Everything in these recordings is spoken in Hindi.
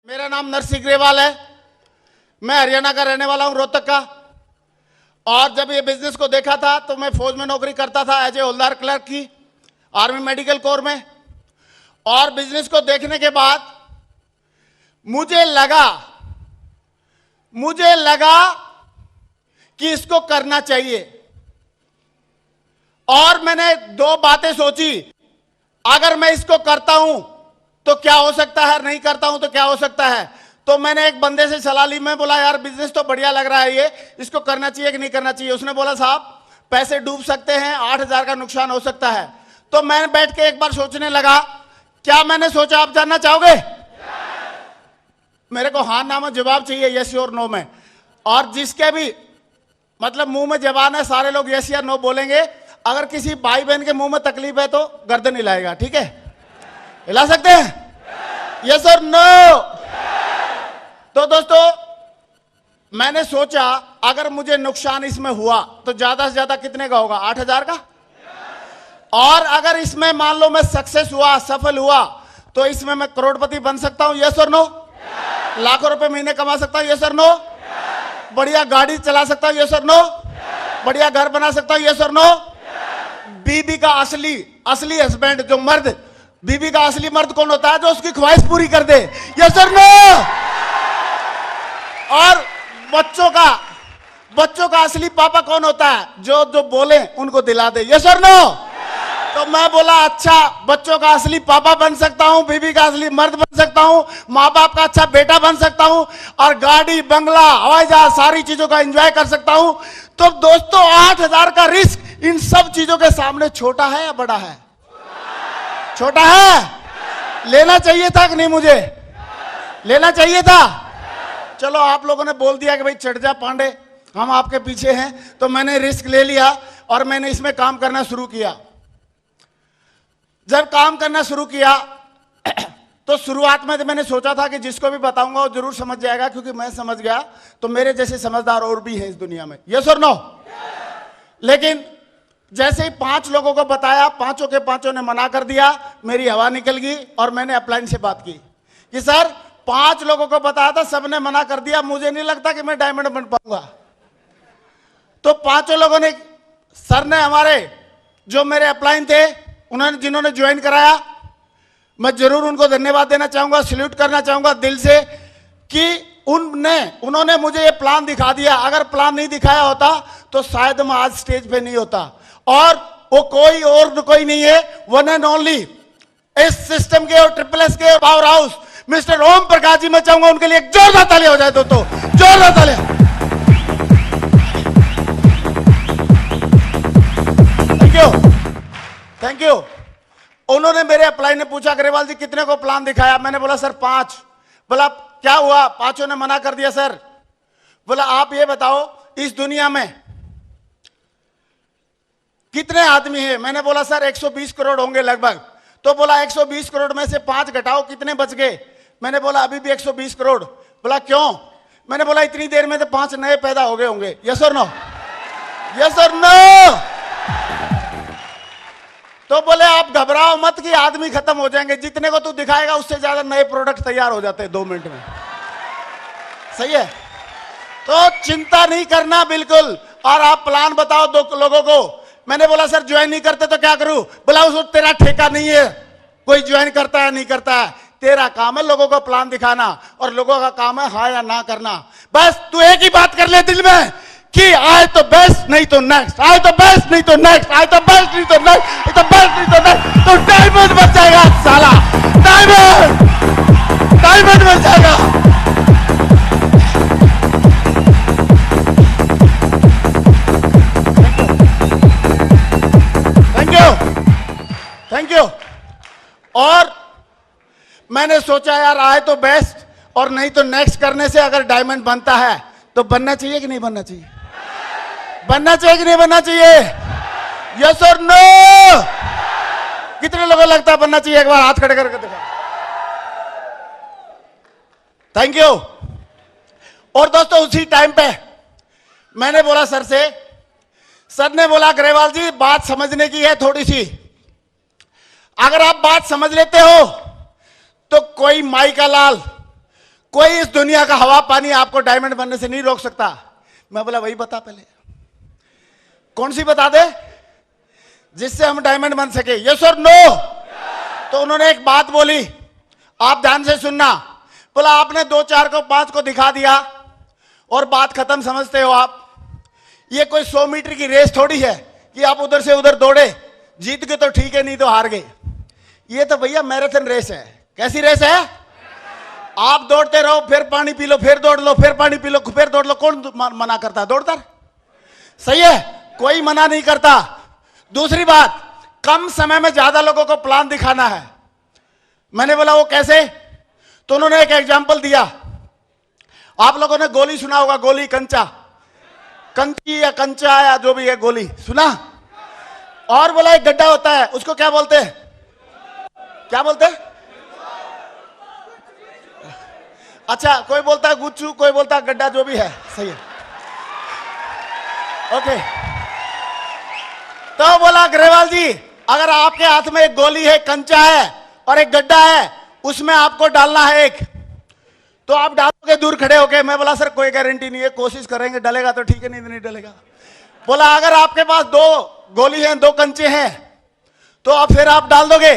मेरा नाम नरसिंह ग्रेवाल है। मैं हरियाणा का रहने वाला हूं, रोहतक का। और जब ये बिजनेस को देखा था तो मैं फौज में नौकरी करता था एज ए हवलदार क्लर्क की आर्मी मेडिकल कोर में। और बिजनेस को देखने के बाद मुझे लगा कि इसको करना चाहिए। और मैंने दो बातें सोची, अगर मैं इसको करता हूं तो क्या हो सकता है, नहीं करता हूं तो क्या हो सकता है। तो मैंने एक बंदे से सलाह ली। मैं बोला यार बिजनेस तो बढ़िया लग रहा है, ये इसको करना चाहिए कि नहीं करना चाहिए। उसने बोला साहब पैसे डूब सकते हैं, 8,000 का नुकसान हो सकता है। तो मैं बैठ के एक बार सोचने लगा। क्या मैंने सोचा, आप जानना चाहोगे? मेरे को हाँ ना में जवाब चाहिए, यस और नो में। और जिसके भी मतलब मुंह में जबान है सारे लोग यस या नो बोलेंगे। अगर किसी भाई बहन के मुंह में तकलीफ है तो गर्दन हिलाएगा, ठीक है? हिला सकते हैं? यस और नो? तो दोस्तों मैंने सोचा अगर मुझे नुकसान इसमें हुआ तो ज्यादा से ज्यादा कितने का होगा? 8,000 का। और अगर इसमें मान लो मैं सक्सेस हुआ, सफल हुआ, तो इसमें मैं करोड़पति बन सकता हूं, यस और नो? लाखों रुपए महीने कमा सकता हूं, यस और नो? बढ़िया गाड़ी चला सकता हूं, यस और नो? बढ़िया घर बना सकता हूं, यस और नो? बीबी का असली हस्बैंड, जो मर्द, बीबी का असली मर्द कौन होता है? जो उसकी ख्वाहिश पूरी कर दे, यस और नो? और बच्चों का असली पापा कौन होता है? जो बोले उनको दिला दे, यस और नो? तो मैं बोला अच्छा, बच्चों का असली पापा बन सकता हूं, बीबी का असली मर्द बन सकता हूं, माँ बाप का अच्छा बेटा बन सकता हूं, और गाड़ी बंगला हवाई जहाज सारी चीजों का एंजॉय कर सकता हूं। तो दोस्तों 8,000 का रिस्क इन सब चीजों के सामने छोटा है या बड़ा है? छोटा है। लेना चाहिए था कि नहीं? मुझे लेना चाहिए था। चलो आप लोगों ने बोल दिया कि भाई चढ़ जा पांडे, हम आपके पीछे हैं, तो मैंने रिस्क ले लिया और मैंने इसमें काम करना शुरू किया। जब काम करना शुरू किया तो शुरुआत में तो मैंने सोचा था कि जिसको भी बताऊंगा वो जरूर समझ जाएगा, क्योंकि मैं समझ गया तो मेरे जैसे समझदार और भी हैं इस दुनिया में, यस और नो? लेकिन जैसे ही 5 लोगों को बताया, पांचों के पांचों ने मना कर दिया। मेरी हवा निकल गई और मैंने अपलाइन से बात की कि सर 5 लोगों को बताया था, सबने मना कर दिया, मुझे नहीं लगता कि मैं डायमंड बन पाऊंगा। तो 5 लोगों ने, सर ने हमारे जो मेरे अपलाइन थे, उन्होंने जिन्होंने ज्वाइन कराया, मैं जरूर उनको धन्यवाद देना चाहूंगा, सैल्यूट करना चाहूंगा दिल से कि उन्होंने मुझे ये प्लान दिखा दिया। अगर प्लान नहीं दिखाया होता तो शायद मैं आज स्टेज पे नहीं होता। और वो कोई नहीं है, वन एंड ओनली इस सिस्टम के और ट्रिपल-एस के पावर हाउस मिस्टर ओम प्रकाश जी। मैं चाहूंगा उनके लिए एक जोरदार ताली हो जाए दोस्तों, जोरदार ताली। Thank you. उन्होंने मेरे अप्लाई ने पूछा ग्रेवाल जी कितने को प्लान दिखाया? मैंने बोला सर 5। बोला क्या हुआ? 5 ने मना कर दिया सर। बोला आप ये बताओ इस दुनिया में कितने आदमी हैं? मैंने बोला सर 120 करोड़ होंगे लगभग। तो बोला 120 करोड़ में से 5 घटाओ, कितने बच गए? मैंने बोला अभी भी 120 करोड़। बोला क्यों? मैंने बोला इतनी देर में तो 5 नए पैदा हो गए होंगे, यस और नो? यस और नो? तो बोले आप घबराओ मत कि आदमी खत्म हो जाएंगे, जितने को तू दिखाएगा उससे ज्यादा नए प्रोडक्ट तैयार हो जाते हैं 2 मिनट में। सही है? तो चिंता नहीं करना बिल्कुल। और आप प्लान बताओ 2 लोगों को। मैंने बोला सर ज्वाइन नहीं करते तो क्या करूं? बोला उसको तेरा ठेका नहीं है, कोई ज्वाइन करता है नहीं करता है, तेरा काम है लोगों को प्लान दिखाना, और लोगों का काम है हाँ या ना करना। बस तू एक ही बात कर ले दिल में कि आए तो बेस्ट नहीं तो नेक्स्ट, आए तो बेस्ट नहीं तो नेक्स्ट, आए तो बेस्ट नहीं तो नेक्स्ट, तो बेस्ट नहीं तो नेक्स्ट, तो डायमंड बन जाएगा साला, डायमंड बन जाएगा। Thank you. और मैंने सोचा यार आए तो बेस्ट और नहीं तो नेक्स्ट करने से अगर डायमंड बनता है तो बनना चाहिए कि नहीं बनना चाहिए? बनना चाहिए कि नहीं बनना चाहिए? यस और नो? कितने लोगों को लगता है बनना चाहिए? एक बार हाथ खड़े करके दिखा। Thank you. और दोस्तों उसी टाइम पे मैंने बोला सर से, सर ने बोला ग्रेवाल जी बात समझने की है थोड़ी सी, अगर आप बात समझ लेते हो तो कोई माई का लाल, कोई इस दुनिया का हवा पानी आपको डायमंड बनने से नहीं रोक सकता। मैं बोला वही बता पहले, कौन सी बता दे जिससे हम डायमंड बन सके, यस और नो। तो उन्होंने एक बात बोली, आप ध्यान से सुनना। बोला आपने 2 4 को 5 को दिखा दिया और बात खत्म समझते हो आप। ये कोई 100 मीटर की रेस थोड़ी है कि आप उधर से उधर दौड़े, जीत गए तो ठीक है नहीं तो हार गए। ये तो भैया मैराथन रेस है। कैसी रेस है? आप दौड़ते रहो, फिर पानी पी लो, फिर दौड़ लो, फिर पानी पी लो, फिर दौड़ लो। कौन मना करता है? दौड़ता सही है, कोई मना नहीं करता। दूसरी बात, कम समय में ज्यादा लोगों को प्लान दिखाना है। मैंने बोला वो कैसे? तो उन्होंने एक एग्जांपल दिया। आप लोगों ने गोली सुना होगा, गोली कंचा, कंची या कंचा या जो भी है, गोली सुना? और बोला एक गड्ढा होता है, उसको क्या बोलते हैं? क्या बोलते हैं? अच्छा, कोई बोलता है गुच्चू, कोई बोलता है गड्ढा, जो भी है सही है। ओके, तो बोला ग्रेवाल जी अगर आपके हाथ में एक गोली है, कंचा है और एक गड्ढा है, उसमें आपको डालना है एक, तो आप डालोगे दूर खड़े होके? मैं बोला सर कोई गारंटी नहीं है, कोशिश करेंगे, डलेगा तो ठीक है, नहीं डलेगा। बोला अगर आपके पास 2 गोली हैं, 2 कंचे हैं, तो आप फिर आप डाल दोगे?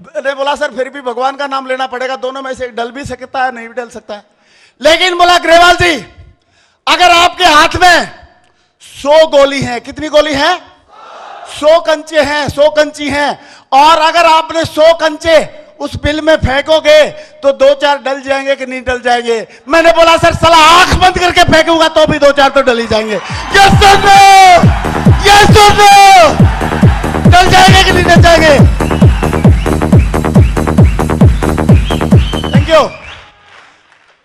मैंने बोला सर फिर भी भगवान का नाम लेना पड़ेगा, दोनों में से एक डल भी सकता है, नहीं भी डल सकता है। लेकिन बोला ग्रेवाल जी अगर आपके हाथ में 100 गोली हैं, कितनी गोली हैं? 100 कंचे हैं, 100 कंची हैं, और अगर आपने 100 कंचे उस बिल में फेंकोगे तो 2 4 डल जाएंगे कि नहीं डल जाएंगे? मैंने बोला सर साला आंख बंद करके फेंकूंगा तो भी 2 4 तो डल ही जाएंगे। Yes sir no, yes sir no, डल जाएंगे कि नहीं डल जाएंगे? Thank you.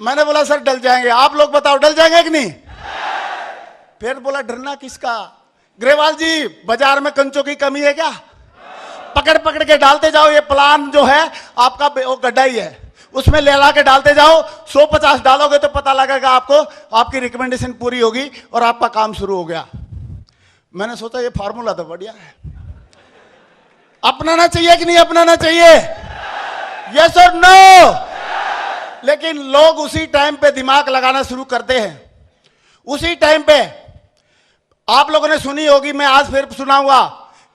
मैंने बोला सर डल जाएंगे, आप लोग बताओ डल जाएंगे कि नहीं? फिर बोला डरना किसका? ग्रेवाल जी बाजार में कंचों की कमी है क्या? पकड़ पकड़ के डालते जाओ, ये प्लान जो है आपका वो गड्ढा ही है, उसमें ले ला के डालते जाओ। 150 डालोगे तो पता लगेगा आपको, आपकी रिकमेंडेशन पूरी होगी और आपका काम शुरू हो गया। मैंने सोचा ये फार्मूला तो बढ़िया है, अपनाना चाहिए कि नहीं अपनाना चाहिए? यस और नो? लेकिन लोग उसी टाइम पे दिमाग लगाना शुरू करते हैं। उसी टाइम पे आप लोगों ने सुनी होगी, मैं आज फिर सुनाऊंगा।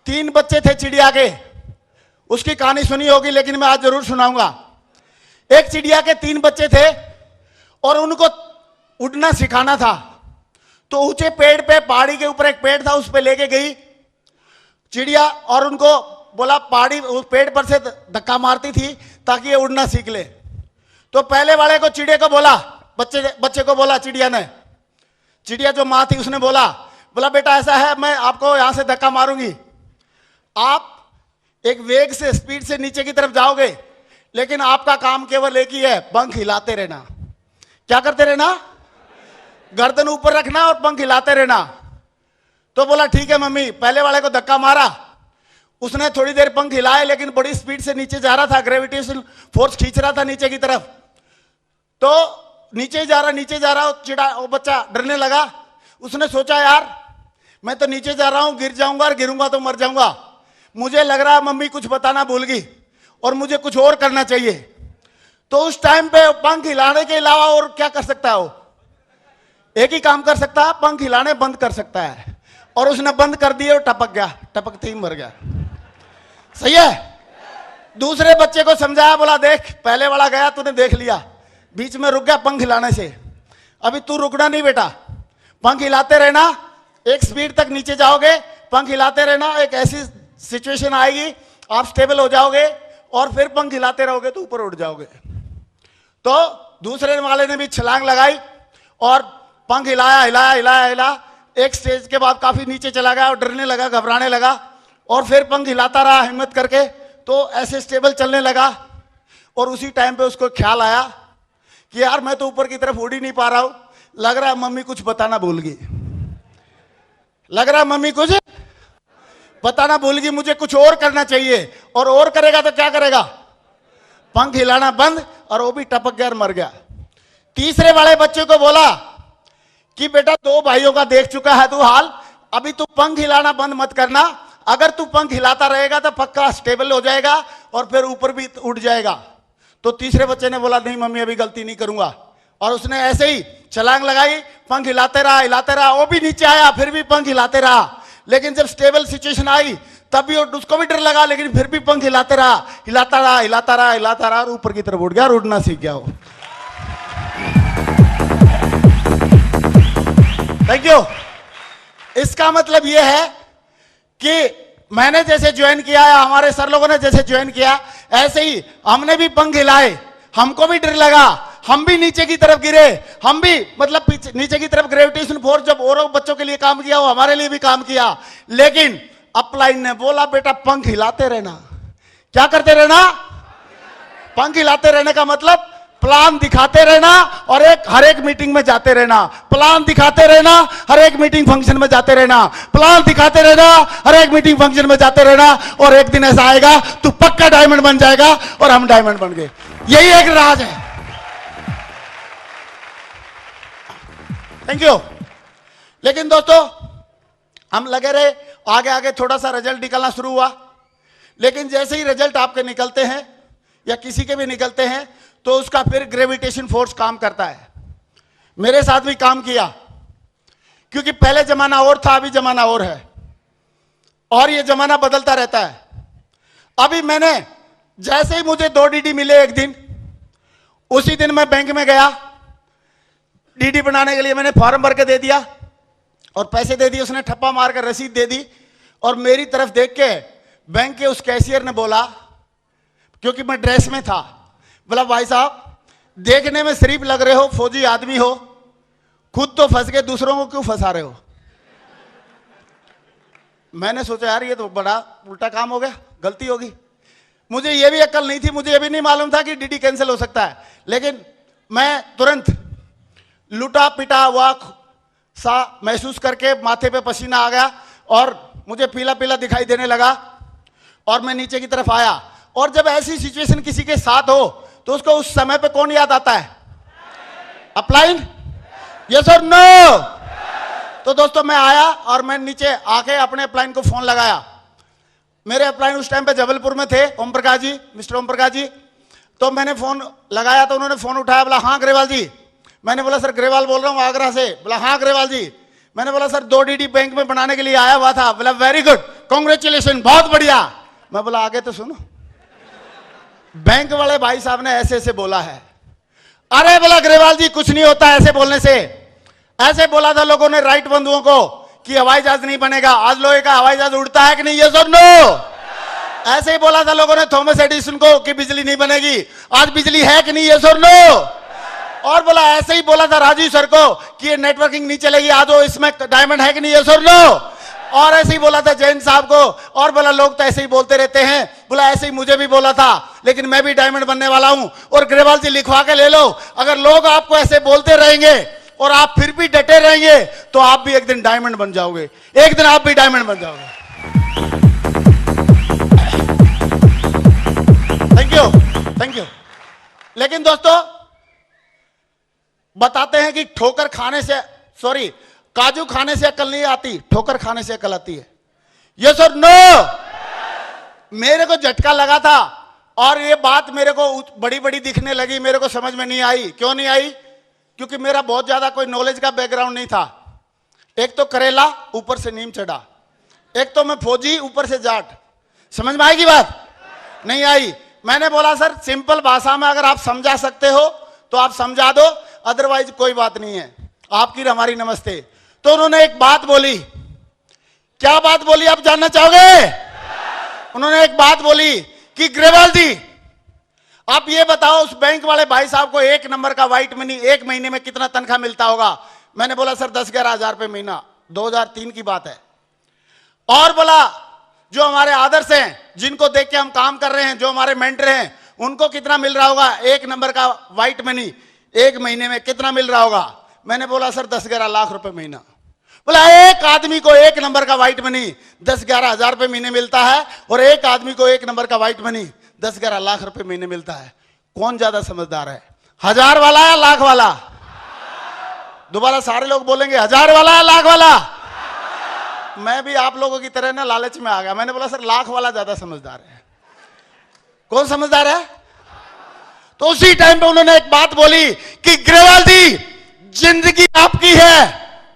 3 बच्चे थे चिड़िया के, उसकी कहानी सुनी होगी लेकिन मैं आज जरूर सुनाऊंगा। एक चिड़िया के 3 बच्चे थे और उनको उड़ना सिखाना था। तो ऊंचे पेड़ पे, पहाड़ी के ऊपर एक पेड़ था, उस पे लेके गई चिड़िया और उनको बोला, पहाड़ी उस पेड़ पर से धक्का मारती थी ताकि ये उड़ना सीख ले। तो पहले वाले को, चिड़िया को बोला, बच्चे को बोला चिड़िया ने, चिड़िया जो माँ थी उसने बोला बेटा ऐसा है, मैं आपको यहां से धक्का मारूंगी, आप एक वेग से, स्पीड से नीचे की तरफ जाओगे, लेकिन आपका काम केवल एक ही है, पंख हिलाते रहना। क्या करते रहना? गर्दन ऊपर रखना और पंख हिलाते रहना। तो बोला ठीक है मम्मी। पहले वाले को धक्का मारा, उसने थोड़ी देर पंख हिलाए, लेकिन बड़ी स्पीड से नीचे जा रहा था, ग्रेविटेशन फोर्स खींच रहा था नीचे की तरफ। तो नीचे जा रहा, वो बच्चा डरने लगा। उसने सोचा यार मैं तो नीचे जा रहा हूं, गिर जाऊंगा और गिरूंगा तो मर जाऊंगा, मुझे लग रहा है मम्मी कुछ बताना भूल गई और मुझे कुछ और करना चाहिए। तो उस टाइम पे पंख हिलाने के अलावा और क्या कर सकता है? वो एक ही काम कर सकता है, पंख हिलाने बंद कर सकता है। और उसने बंद कर दिए और टपक गया, टपकते ही मर गया। सही है? दूसरे बच्चे को समझाया, बोला देख पहले वाला गया, तूने देख लिया, बीच में रुक गया पंख हिलाने से, अभी तू रुकना नहीं बेटा, पंख हिलाते रहना, एक स्पीड तक नीचे जाओगे, पंख हिलाते रहना, एक ऐसी सिचुएशन आएगी आप स्टेबल हो जाओगे और फिर पंख हिलाते रहोगे तो ऊपर उड़ जाओगे। तो दूसरे वाले ने भी छलांग लगाई और पंख हिलाया। एक स्टेज के बाद काफी नीचे चला गया और डरने लगा, घबराने लगा, और फिर पंख हिलाता रहा हिम्मत करके, तो ऐसे स्टेबल चलने लगा। और उसी टाइम पे उसको ख्याल आया कि यार मैं तो ऊपर की तरफ उड़ ही नहीं पा रहा हूं, लग रहा है मम्मी कुछ बताना भूल गई, मुझे कुछ और करना चाहिए। और करेगा तो क्या करेगा? पंख हिलाना बंद, और वो भी टपक गया और मर गया। तीसरे वाले बच्चे को बोला कि बेटा 2 भाइयों का देख चुका है तू हाल, अभी तू पंख हिलाना बंद मत करना, अगर तू पंख हिलाता रहेगा तो पक्का स्टेबल हो जाएगा और फिर ऊपर भी उड़ जाएगा। तो तीसरे बच्चे ने बोला नहीं मम्मी अभी गलती नहीं करूंगा, और उसने ऐसे ही छलांग लगाई, पंख हिलाते रहा, वो भी नीचे आया, फिर भी पंख हिलाते रहा। लेकिन जब स्टेबल सिचुएशन आई तब भी उसको भी डर लगा, लेकिन फिर भी पंख हिलाते रहा, और ऊपर की तरफ उड़ गया और उड़ना सीख गया वो। Thank you. इसका मतलब यह है कि मैंने जैसे ज्वाइन किया या हमारे सर लोगों ने जैसे ज्वाइन किया, ऐसे ही हमने भी पंख हिलाए, हमको भी डर लगा, हम भी नीचे की तरफ गिरे, हम भी मतलब पीछे नीचे की तरफ ग्रेविटेशन फोर्स जब और बच्चों के लिए काम किया वो हमारे लिए भी काम किया। लेकिन अपलाइन ने बोला बेटा पंख हिलाते रहना। क्या करते रहना? पंख हिलाते रहने का मतलब प्लान दिखाते रहना और हर एक मीटिंग में जाते रहना, प्लान दिखाते रहना, हर एक मीटिंग फंक्शन में जाते रहना, प्लान दिखाते रहना, हर एक मीटिंग फंक्शन में जाते रहना, और एक दिन ऐसा आएगा तू पक्का डायमंड बन जाएगा। और हम डायमंड बन गए। यही एक राज है। Thank you. लेकिन दोस्तों हम लगे रहे, आगे आगे थोड़ा सा रिजल्ट निकलना शुरू हुआ। लेकिन जैसे ही रिजल्ट आपके निकलते हैं या किसी के भी निकलते हैं तो उसका फिर ग्रेविटेशन फोर्स काम करता है। मेरे साथ भी काम किया, क्योंकि पहले जमाना और था, अभी जमाना और है, और ये जमाना बदलता रहता है। अभी मैंने जैसे ही मुझे 2 डीडी मिले एक दिन, उसी दिन मैं बैंक में गया, डीडी बनाने के लिए मैंने फॉर्म भर के दे दिया और पैसे दे दिए। उसने ठप्पा मारकर रसीद दे दी और मेरी तरफ देख के बैंक के उस कैशियर ने बोला, क्योंकि मैं ड्रेस में था, बोला भाई साहब देखने में शरीफ लग रहे हो, फौजी आदमी हो, खुद तो फंस गए, दूसरों को क्यों फंसा रहे हो? मैंने सोचा यार ये तो बड़ा उल्टा काम हो गया, गलती होगी। मुझे ये भी अक्ल नहीं थी, मुझे ये भी नहीं मालूम था कि डीडी कैंसिल हो सकता है। लेकिन मैं तुरंत लुटा पिटा हुआ सा महसूस करके माथे पे पसीना आ गया और मुझे पीला पीला दिखाई देने लगा और मैं नीचे की तरफ आया। और जब ऐसी सिचुएशन किसी के साथ हो तो उसको उस समय पे कौन याद आता है? अपलाइन? यस और नो? तो दोस्तों मैं आया और मैं नीचे आके अपने अपलाइन को फोन लगाया। मेरे अपलाइन उस टाइम पे जबलपुर में थे, ओम प्रकाश जी, मिस्टर ओम प्रकाश जी। तो मैंने फोन लगाया तो उन्होंने फोन उठाया, बोला हाँ ग्रेवाल जी। मैंने बोला सर ग्रेवाल बोल रहा हूँ आगरा से। बोला हाँ ग्रेवाल जी। मैंने बोला सर 2 डीडी बैंक में बनाने के लिए आया हुआ था। बोला वेरी गुड, कांग्रेचुलेशन, बहुत बढ़िया। मैं बोला आगे तो सुनो। बैंक वाले भाई साहब ने ऐसे ऐसे बोला है। अरे बोला ग्रेवाल जी कुछ नहीं होता ऐसे बोलने से। ऐसे बोला था लोगों ने राइट बंधुओं को कि हवाई जहाज नहीं बनेगा, आज लोहे का हवाई जहाज उड़ता है कि नहीं? यस और नो? ऐसे ही बोला था लोगों ने थॉमस एडिसन को कि बिजली नहीं बनेगी, आज बिजली है कि नहीं? यस और नो? और बोला ऐसे ही बोला था राजीव सर को कि ये नेटवर्किंग नहीं चलेगी, आज वो इसमें डायमंड है कि नहीं? यस और नो? और ऐसे ही बोला था जैन साहब को। और बोला लोग तो ऐसे ही बोलते रहते हैं। बोला ऐसे ही मुझे भी बोला था, लेकिन मैं भी डायमंड बनने वाला हूं। और ग्रेवाल जी लिखवा के ले लो, अगर लोग आपको ऐसे बोलते रहेंगे और आप फिर भी डटे रहेंगे तो आप भी एक दिन डायमंड बन जाओगे, एक दिन आप भी डायमंड बन जाओगे। Thank you, thank you. लेकिन दोस्तों बताते हैं कि ठोकर खाने से, सॉरी, काजू खाने से अकल नहीं आती, ठोकर खाने से अकल आती है। यस और नो? मेरे को झटका लगा था और ये बात मेरे को बड़ी बड़ी दिखने लगी, मेरे को समझ में नहीं आई। क्यों नहीं आई? क्योंकि मेरा बहुत ज्यादा कोई नॉलेज का बैकग्राउंड नहीं था। एक तो करेला, ऊपर से नीम चढ़ा, एक तो मैं फौजी, ऊपर से जाट। समझ में आएगी बात? नहीं आई। मैंने बोला सर सिंपल भाषा में अगर आप समझा सकते हो तो आप समझा दो, अदरवाइज कोई बात नहीं है, आपकी हमारी नमस्ते। तो उन्होंने एक बात बोली। क्या बात बोली आप जानना चाहोगे? उन्होंने एक बात बोली कि ग्रेवाल जी आप ये बताओ उस बैंक वाले भाई साहब को 1 नंबर का व्हाइट मनी 1 महीने में कितना तनख्वाह मिलता होगा? मैंने बोला सर 10-11 हजार रुपए महीना, 2003 की बात है। और बोला जो हमारे आदर्श हैं, जिनको देख के हम काम कर रहे हैं, जो हमारे मेंटर हैं, उनको कितना मिल रहा होगा 1 नंबर का व्हाइट मनी 1 महीने में कितना मिल रहा होगा? मैंने बोला सर 10-11 लाख रुपए महीना। बोला एक आदमी को 1 नंबर का व्हाइट मनी 10-11 हजार रुपए महीने मिलता है और एक आदमी को 1 नंबर का व्हाइट मनी 10-11 लाख रुपए महीने मिलता है। कौन ज्यादा समझदार है, 1000 वाला या लाख वाला? दोबारा सारे लोग बोलेंगे 1000 वाला या लाख वाला? मैं भी आप लोगों की तरह ना लालच में आ गया। मैंने बोला सर लाख वाला ज्यादा समझदार है। कौन समझदार है? तो उसी टाइम पे उन्होंने एक बात बोली कि ग्रेवाल जी, जिंदगी आपकी है,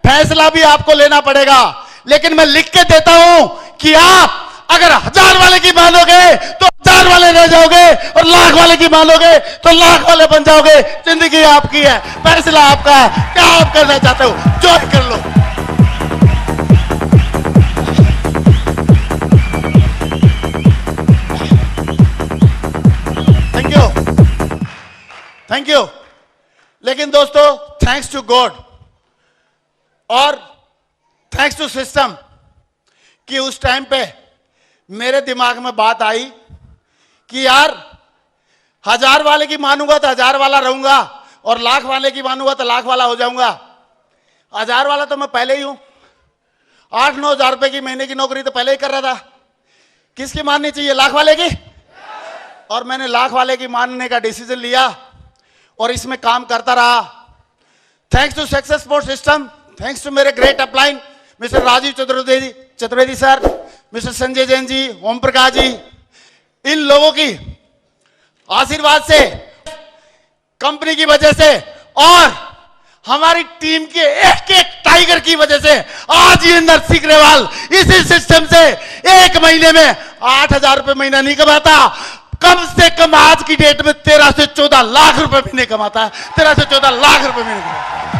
फैसला भी आपको लेना पड़ेगा, लेकिन मैं लिख के देता हूं कि आप अगर 1000 वाले की मानोगे तो 1000 वाले रह जाओगे, और 1,00,000 वाले की मानोगे तो 1,00,000 वाले बन जाओगे। जिंदगी आपकी है, फैसला आपका है, क्या आप करना चाहते हो जो कर लो। Thank you, thank you. लेकिन दोस्तों, थैंक्स टू गॉड और थैंक्स टू सिस्टम कि उस टाइम पे मेरे दिमाग में बात आई कि यार 1000 वाले की मानूंगा तो 1000 वाला रहूंगा, और 1,00,000 वाले की मानूंगा तो 1,00,000 वाला हो जाऊंगा। 1000 वाला तो मैं पहले ही हूं, 8-9 हजार रुपए की महीने की नौकरी तो पहले ही कर रहा था। किसकी माननी चाहिए, 1,00,000 वाले की? और मैंने 1,00,000 वाले की मानने का डिसीजन लिया और इसमें काम करता रहा। Thanks to success support system, thanks to मेरे great upline mister Rajeev Chaturvedi sir, mister Sanjay Jain ji, Om Prakash ji, इन लोगों की आशीर्वाद से, कंपनी की वजह से और हमारी टीम के एक एक टाइगर की वजह से आज ये नरसिंह ग्रेवाल इसी सिस्टम से एक महीने में 8,000 रुपए महीना नहीं कमाता, कम से कम आज की डेट में 13 से 14 लाख रुपए महीने कमाता है। 13 से 14 लाख रुपए महीने कमाता है।